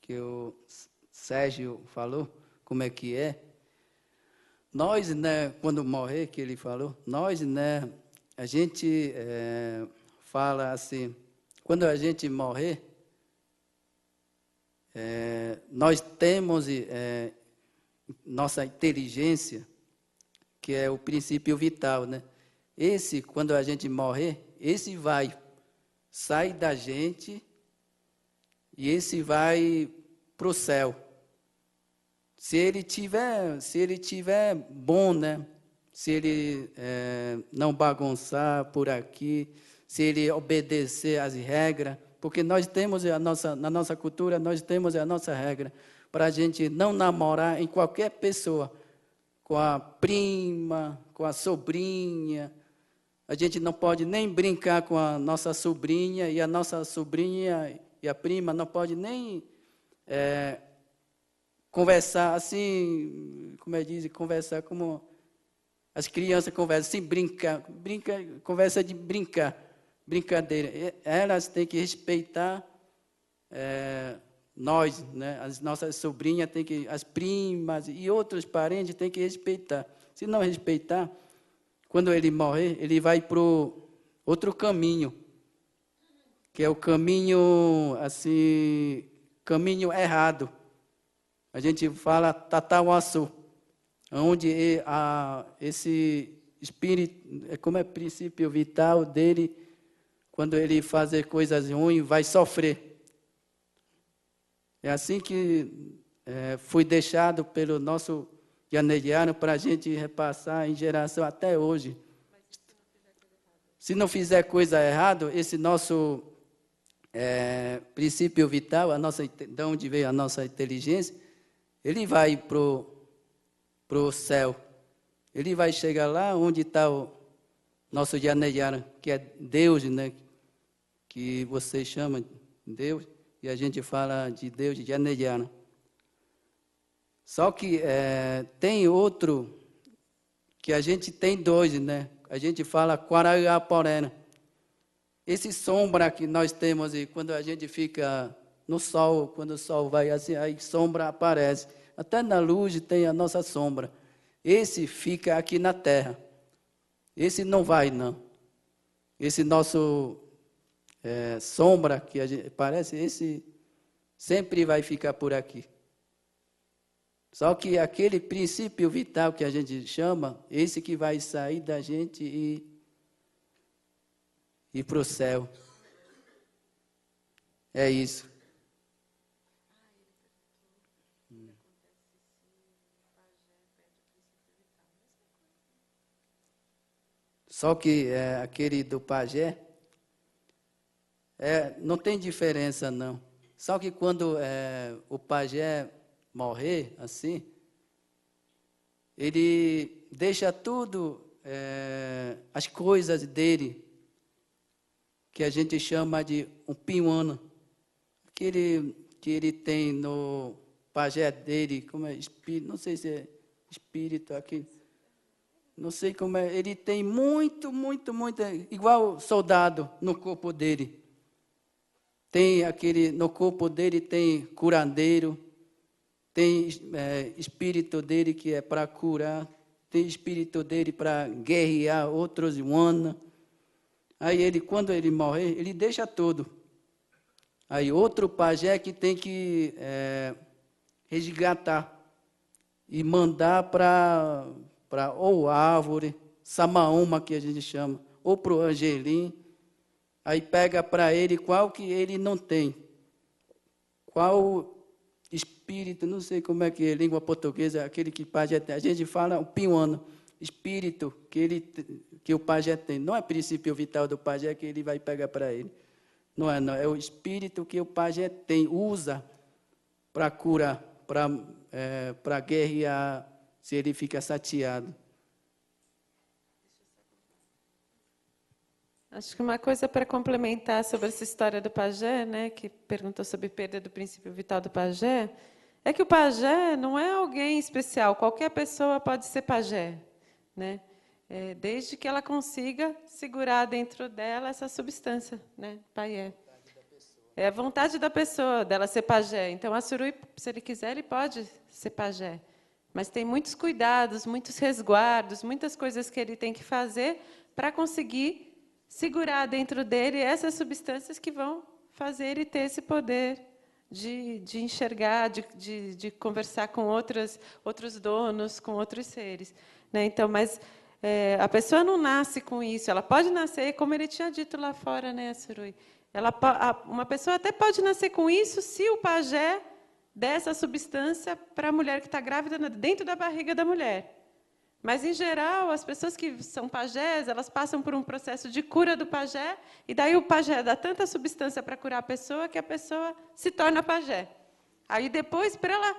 que o Sérgio falou, como é que é? Nós, né, quando morrer, que ele falou, nós, né, a gente fala assim, quando a gente morrer, nós temos nossa inteligência, que é o princípio vital, né? Esse, quando a gente morrer, esse sai da gente e esse vai para o céu. Se ele tiver bom, né? Se ele não bagunçar por aqui, se ele obedecer às regras, porque nós temos na nossa cultura, nós temos a nossa regra para a gente não namorar em qualquer pessoa, com a prima, com a sobrinha, A gente não pode nem brincar com a nossa sobrinha, e a nossa sobrinha e a prima não pode nem conversar assim, como é que diz, conversar como as crianças conversam, assim, conversa de brincadeira. Elas têm que respeitar nós, né? As nossas sobrinhas têm que, as primas e outros parentes têm que respeitar. Se não respeitar, quando ele morrer, ele vai para outro caminho, que é o caminho, assim, caminho errado. A gente fala Tatauaçu, onde esse espírito, como é princípio vital dele, quando ele fazer coisas ruins, vai sofrer. É assim que foi deixado pelo nosso Yaneiano para a gente repassar em geração até hoje. Se não fizer coisa errada, esse nosso princípio vital, de onde veio a nossa inteligência, ele vai para o céu. Ele vai chegar lá onde está o nosso Yaneiano, que é Deus, né? Que você chama de Deus, e a gente fala de Deus de Yaneiano. Só que tem outro, que a gente tem dois, né? A gente fala Quaraiaporena. Esse sombra que nós temos, e quando a gente fica no sol, quando o sol vai assim, aí sombra aparece. Até na luz tem a nossa sombra. Esse fica aqui na terra. Esse não vai, não. Esse nosso sombra, que a gente parece, esse sempre vai ficar por aqui. Só que aquele princípio vital que a gente chama, esse que vai sair da gente e ir para o céu. É isso. Só que aquele do pajé, não tem diferença, não. Só que quando o pajé morrer, assim, ele deixa tudo, as coisas dele, que a gente chama de um pinhuano, que ele tem no pajé dele, como é espírito, não sei se é espírito aqui, não sei como é, ele tem muito, igual soldado no corpo dele. Tem no corpo dele tem curandeiro, tem espírito dele que é para curar, tem espírito dele para guerrear outros humanos. Aí quando ele morrer, ele deixa tudo. Aí outro pajé que tem que resgatar e mandar para ou árvore, samaúma que a gente chama, ou para o Angelim. Aí pega para ele qual que ele não tem. Qual espírito, não sei como é que é, língua portuguesa, aquele que pajé tem. A gente fala o pinhuano, espírito que o pajé tem. Não é princípio vital do pajé que ele vai pegar para ele. Não é, não. É o espírito que o pajé tem, usa para curar, para guerrear, se ele fica chateado. Acho que uma coisa para complementar sobre essa história do pajé, né, que perguntou sobre perda do princípio vital do pajé, é que o pajé não é alguém especial, qualquer pessoa pode ser pajé, né? Desde que ela consiga segurar dentro dela essa substância, né, paié. É a vontade da pessoa, dela ser pajé. Então, a Surui, se ele quiser, ele pode ser pajé. Mas tem muitos cuidados, muitos resguardos, muitas coisas que ele tem que fazer para conseguir segurar dentro dele essas substâncias que vão fazer ele ter esse poder de enxergar, de conversar com outros donos, com outros seres, né? Então, mas a pessoa não nasce com isso. Ela pode nascer, como ele tinha dito lá fora, né, Surui? Uma pessoa até pode nascer com isso se o pajé der essa substância para a mulher que está grávida dentro da barriga da mulher. Mas, em geral, as pessoas que são pajés, elas passam por um processo de cura do pajé, e daí o pajé dá tanta substância para curar a pessoa que a pessoa se torna pajé. Aí, depois, para ela,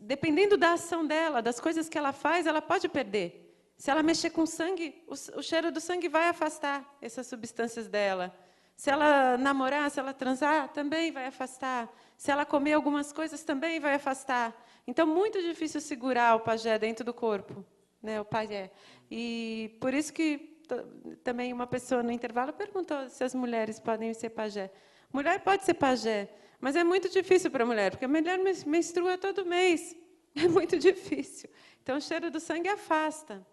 dependendo da ação dela, das coisas que ela faz, ela pode perder Se ela mexer com sangue, o cheiro do sangue vai afastar essas substâncias dela. Se ela namorar, se ela transar, também vai afastar. Se ela comer algumas coisas, também vai afastar. Então, muito difícil segurar o pajé dentro do corpo, né, o pajé. E por isso que também uma pessoa no intervalo perguntou se as mulheres podem ser pajé. Mulher pode ser pajé, mas é muito difícil para a mulher, porque a mulher menstrua todo mês. É muito difícil. Então, o cheiro do sangue afasta.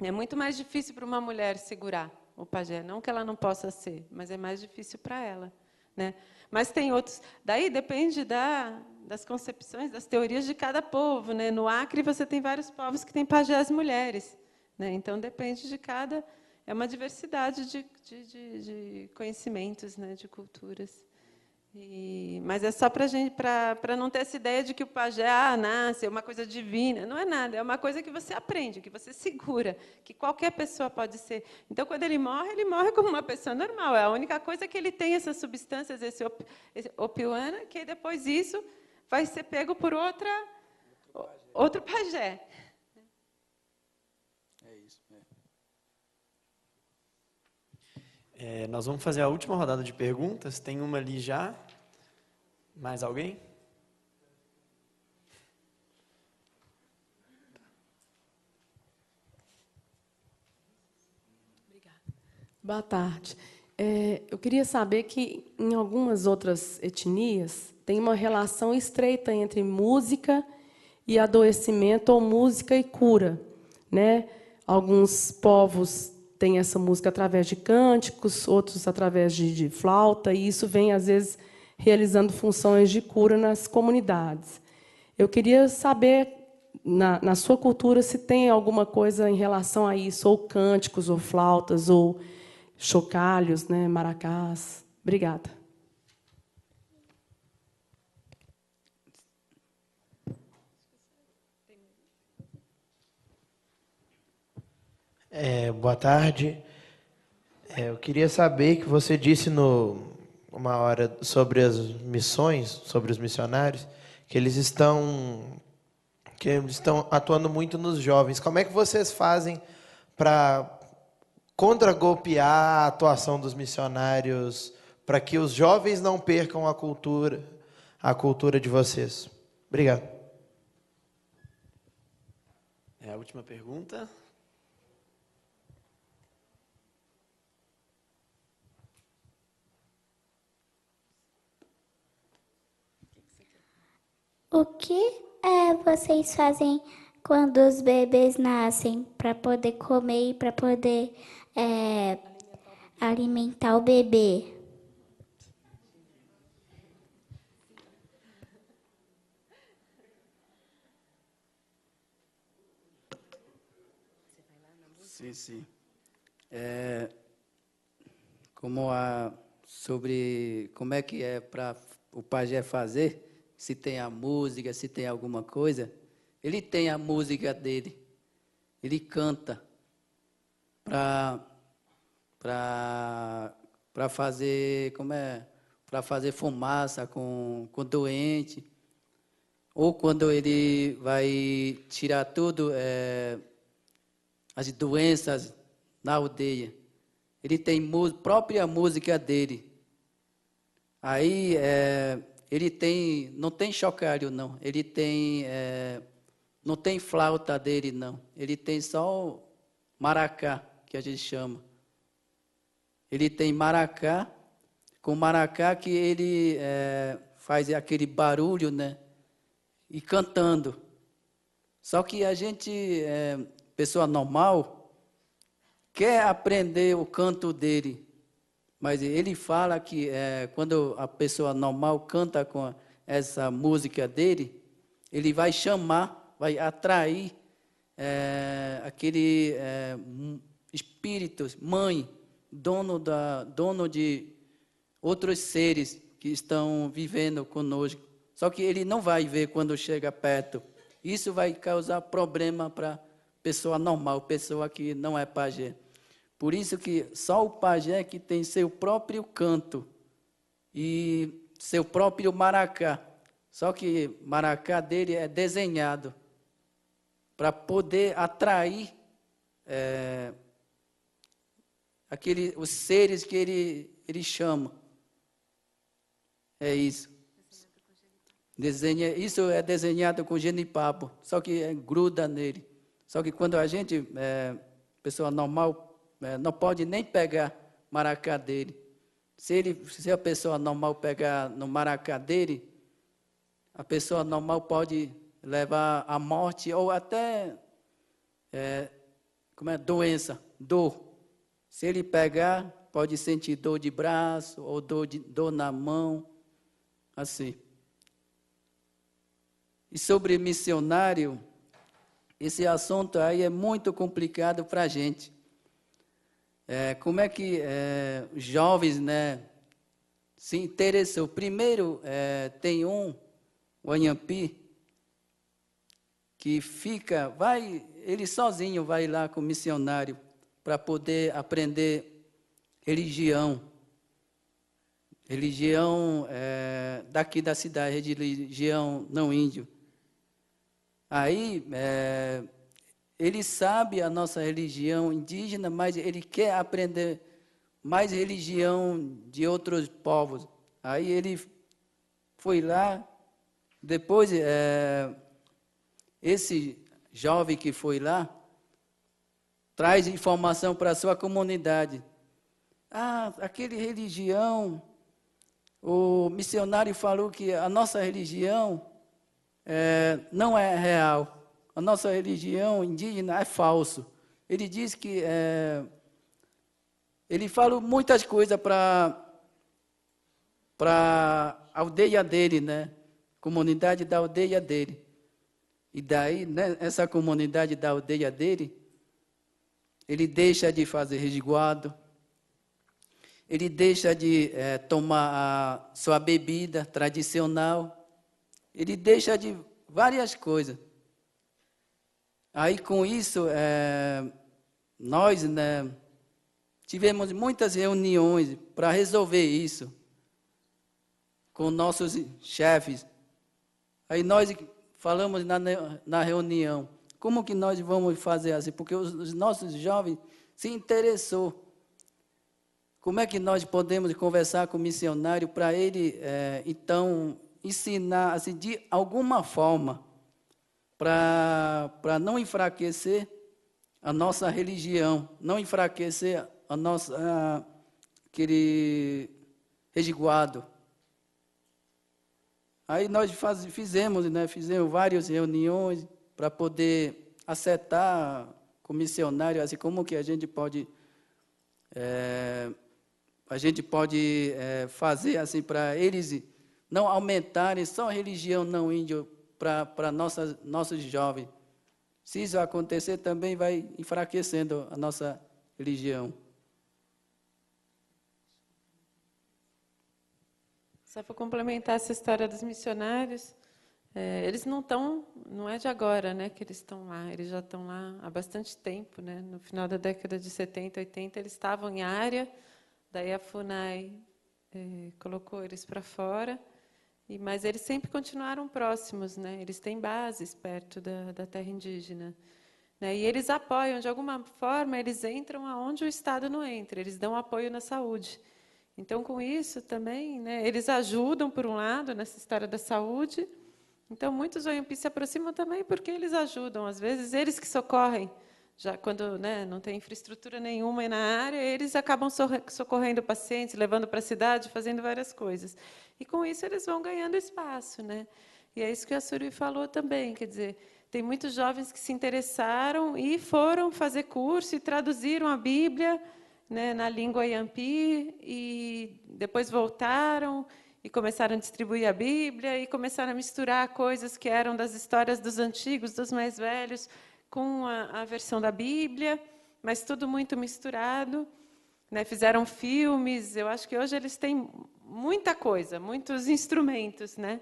É muito mais difícil para uma mulher segurar o pajé. Não que ela não possa ser, mas é mais difícil para ela, né? Mas tem outros. Daí depende das concepções, das teorias de cada povo, né? No Acre, você tem vários povos que têm pajés mulheres, né? Então, depende de cada... É uma diversidade de conhecimentos, né? De culturas. Mas é só para não ter essa ideia de que o pajé nasce, é uma coisa divina. Não é nada, é uma coisa que você aprende, que você segura, que qualquer pessoa pode ser. Então, quando ele morre como uma pessoa normal. É a única coisa que ele tem essas substâncias, esse opioana, que depois isso vai ser pego por outro pajé. É isso. Nós vamos fazer a última rodada de perguntas. Tem uma ali já. Mais alguém? Obrigada. Boa tarde. Eu queria saber que, em algumas outras etnias, tem uma relação estreita entre música e adoecimento, ou música e cura, né? Alguns povos têm essa música através de cânticos, outros através de flauta, e isso vem, às vezes, realizando funções de cura nas comunidades. Eu queria saber, na sua cultura, se tem alguma coisa em relação a isso, ou cânticos, ou flautas, ou chocalhos, né, maracás. Obrigada. Boa tarde. Eu queria saber que você disse uma hora sobre as missões, sobre os missionários, que eles estão atuando muito nos jovens. Como é que vocês fazem para contragolpear a atuação dos missionários, para que os jovens não percam a cultura de vocês? Obrigado. A última pergunta. O que vocês fazem quando os bebês nascem para poder comer e para poder alimentar o bebê? Sim. Sobre como é que é para o pajé fazer, se tem a música, se tem alguma coisa, ele tem a música dele, ele canta para fazer, para fazer fumaça com doente, ou quando ele vai tirar tudo as doenças na aldeia. Ele tem própria música dele. Aí ele tem, não tem chocalho não. Ele tem, não tem flauta dele não. Ele tem só o maracá, que a gente chama. Ele tem maracá, com maracá que ele faz aquele barulho, né? E cantando. Só que a gente, pessoa normal, quer aprender o canto dele. Mas ele fala que quando a pessoa normal canta com essa música dele, ele vai chamar, vai atrair aquele espírito, mãe, dono de outros seres que estão vivendo conosco. Só que ele não vai ver quando chega perto. Isso vai causar problema para pessoa normal, pessoa que não é pajé. Por isso que só o pajé que tem seu próprio canto e seu próprio maracá. Só que o maracá dele é desenhado para poder atrair os seres que ele chama. É isso. Isso é desenhado com genipapo, só que gruda nele. Só que quando a gente, pessoa normal, não pode nem pegar maracá dele. Se a pessoa normal pegar no maracá dele, a pessoa normal pode levar à morte ou até doença, dor. Se ele pegar, pode sentir dor de braço ou dor na mão, assim. E sobre missionário, esse assunto aí é muito complicado para a gente. Como é que os jovens, né, se interessam? Primeiro, tem o Anhampi, que ele sozinho vai lá com o missionário para poder aprender religião. Religião daqui da cidade, religião não índio. Aí, ele sabe a nossa religião indígena, mas ele quer aprender mais religião de outros povos. Aí ele foi lá, depois esse jovem que foi lá, traz informação para a sua comunidade. Aquele religião, o missionário falou que a nossa religião não é real. A nossa religião indígena é falso. Ele diz que ele falou muitas coisas para a aldeia dele, né? Comunidade da aldeia dele. E daí, né, essa comunidade da aldeia dele, ele deixa de fazer resguardo, ele deixa de tomar a sua bebida tradicional, ele deixa de várias coisas. Aí, com isso, nós, né, tivemos muitas reuniões para resolver isso com nossos chefes. Aí nós falamos na reunião, como que nós vamos fazer assim? Porque os nossos jovens se interessou. Como é que nós podemos conversar com o missionário para ele, então, ensinar assim, de alguma forma, para não enfraquecer a nossa religião, não enfraquecer a nossa, aquele resguardo. Aí nós fizemos várias reuniões para poder acertar com o missionário, assim, como que a gente pode fazer assim para eles não aumentarem só a religião não índio para nossos jovens. Se isso acontecer, também vai enfraquecendo a nossa religião. Só para complementar essa história dos missionários, eles não é de agora, né, que eles estão lá, eles já estão lá há bastante tempo, né? No final da década de 70, 80, eles estavam em área, daí a FUNAI colocou eles para fora, mas eles sempre continuaram próximos, né? Eles têm bases perto da terra indígena, né? E eles apoiam, de alguma forma, eles entram aonde o Estado não entra, eles dão apoio na saúde. Então, com isso também, né, eles ajudam, por um lado, nessa história da saúde. Então, muitos OIMP se aproximam também porque eles ajudam. Às vezes, eles que socorrem, já quando, né, não tem infraestrutura nenhuma na área, eles acabam socorrendo pacientes, levando para a cidade, fazendo várias coisas. E, com isso, eles vão ganhando espaço, né? E é isso que a Surui falou também, quer dizer, tem muitos jovens que se interessaram e foram fazer curso e traduziram a Bíblia, né, na língua Yampi, e depois voltaram e começaram a distribuir a Bíblia e começaram a misturar coisas que eram das histórias dos antigos, dos mais velhos, com a versão da Bíblia, mas tudo muito misturado, né? Fizeram filmes. Eu acho que hoje eles têm muita coisa, muitos instrumentos, né?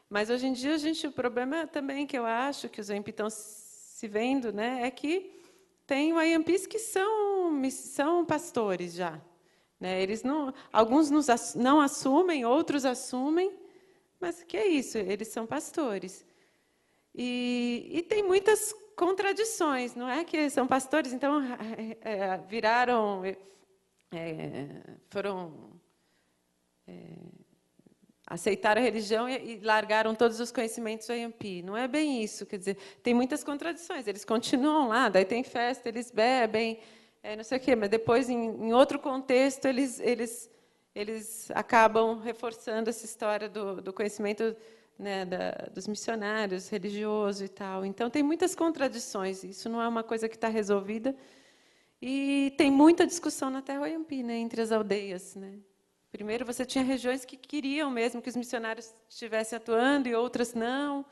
Mas hoje em dia o problema também que eu acho que os OIMP estão se vendo, né, é que tem OIMPs que são pastores já, né? Eles alguns não assumem, outros assumem, mas que é isso? Eles são pastores. E tem muitas contradições, não é que são pastores, então viraram, aceitaram a religião e largaram todos os conhecimentos do AMP. Não é bem isso, quer dizer, tem muitas contradições. Eles continuam lá, daí tem festa, eles bebem, não sei o quê, mas depois, em outro contexto, eles acabam reforçando essa história do conhecimento, né, dos missionários religioso e tal. Então, tem muitas contradições. Isso não é uma coisa que está resolvida. E tem muita discussão na Terra Oyampi, né, entre as aldeias, né. Primeiro, você tinha regiões que queriam mesmo que os missionários estivessem atuando e outras não.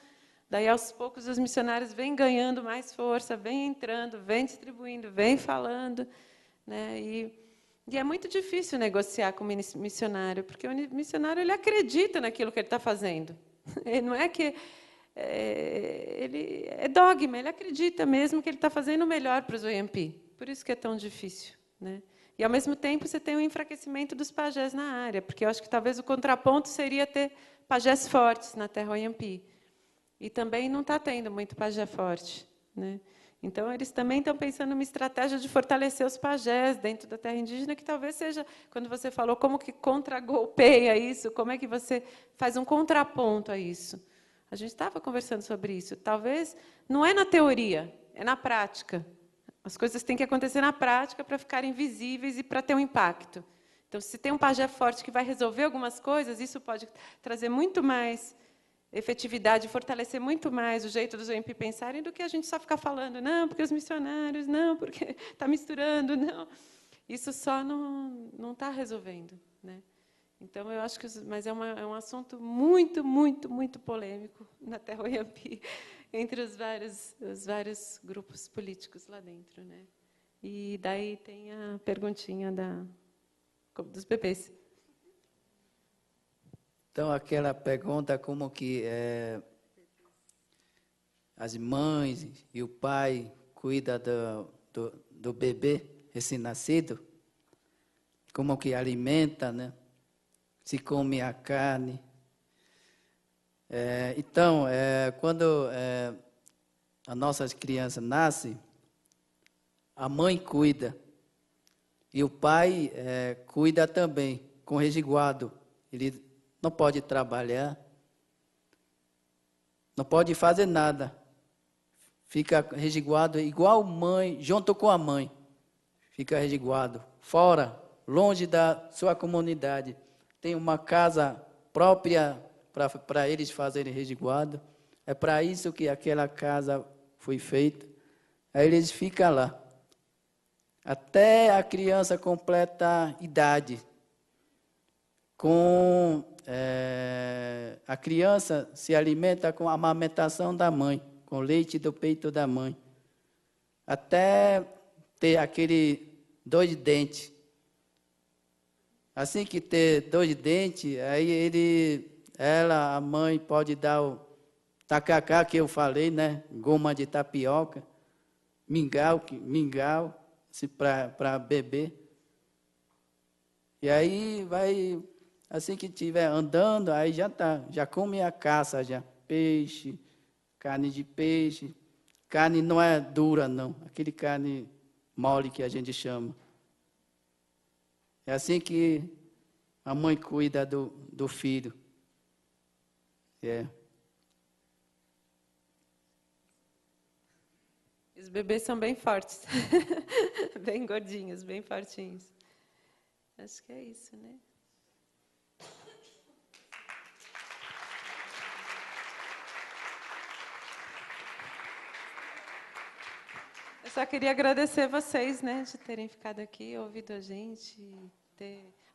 Daí, aos poucos, os missionários vêm ganhando mais força, vêm entrando, vêm distribuindo, vêm falando, né? E é muito difícil negociar com o missionário, porque o missionário ele acredita naquilo que ele está fazendo. Ele não é que ele é dogma, ele acredita mesmo que ele está fazendo o melhor para os Oyampi. Por isso que é tão difícil, né? E, ao mesmo tempo, você tem o enfraquecimento dos pajés na área, porque eu acho que talvez o contraponto seria ter pajés fortes na Terra Oyampi. E também não está tendo muito pajé forte, né? Então, eles também estão pensando numa estratégia de fortalecer os pajés dentro da terra indígena, que talvez seja, quando você falou como que contragolpeia isso, como é que você faz um contraponto a isso. A gente estava conversando sobre isso. Talvez não é na teoria, é na prática. As coisas têm que acontecer na prática para ficarem visíveis e para ter um impacto. Então, se tem um pajé forte que vai resolver algumas coisas, isso pode trazer muito mais efetividade, fortalecer muito mais o jeito dos OMP pensarem do que a gente só ficar falando, não, porque os missionários, não, porque está misturando, não. Isso só não está resolvendo, né? Então, eu acho que... Mas é um assunto muito, muito, muito polêmico na Terra Oyampi, entre os vários grupos políticos lá dentro, né? E daí tem a perguntinha dos bebês. Então, aquela pergunta como que as mães e o pai cuidam do bebê recém-nascido, como que alimenta, né? Se come a carne. Então, quando as nossas crianças nascem, a mãe cuida e o pai cuida também, com resguardo. Ele não pode trabalhar, não pode fazer nada. Fica resguardo igual mãe, junto com a mãe. Fica resguardo, fora, longe da sua comunidade. Tem uma casa própria para eles fazerem resguardo. É para isso que aquela casa foi feita. Aí eles ficam lá, até a criança completa idade. A criança se alimenta com a amamentação da mãe, com leite do peito da mãe, até ter aquele 2 dentes. Assim que ter 2 dentes, aí a mãe pode dar o tacacá que eu falei, né? Goma de tapioca, mingau para beber. E aí vai, assim que estiver andando, aí já come a caça, já peixe, carne de peixe. Carne não é dura, não, aquele carne mole que a gente chama. É assim que a mãe cuida do filho. Os bebês são bem fortes, bem gordinhos, bem fortinhos. Acho que é isso, né? Eu só queria agradecer vocês, né, de terem ficado aqui, ouvido a gente,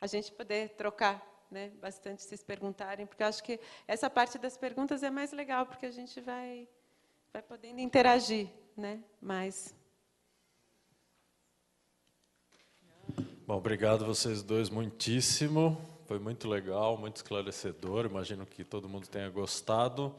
a gente poder trocar, né, bastante, vocês perguntarem, porque eu acho que essa parte das perguntas é mais legal, porque a gente vai podendo interagir, né, mais. Bom, obrigado vocês dois muitíssimo. Foi muito legal, muito esclarecedor. Imagino que todo mundo tenha gostado.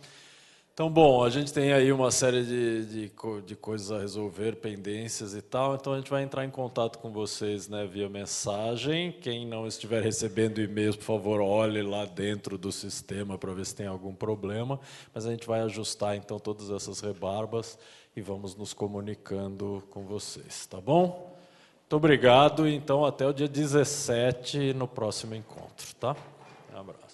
Então, bom, a gente tem aí uma série de coisas a resolver, pendências e tal, então a gente vai entrar em contato com vocês, né, via mensagem. Quem não estiver recebendo e-mails, por favor, olhe lá dentro do sistema para ver se tem algum problema, mas a gente vai ajustar, então, todas essas rebarbas e vamos nos comunicando com vocês, tá bom? Muito obrigado, então, até o dia 17, no próximo encontro, tá? Um abraço.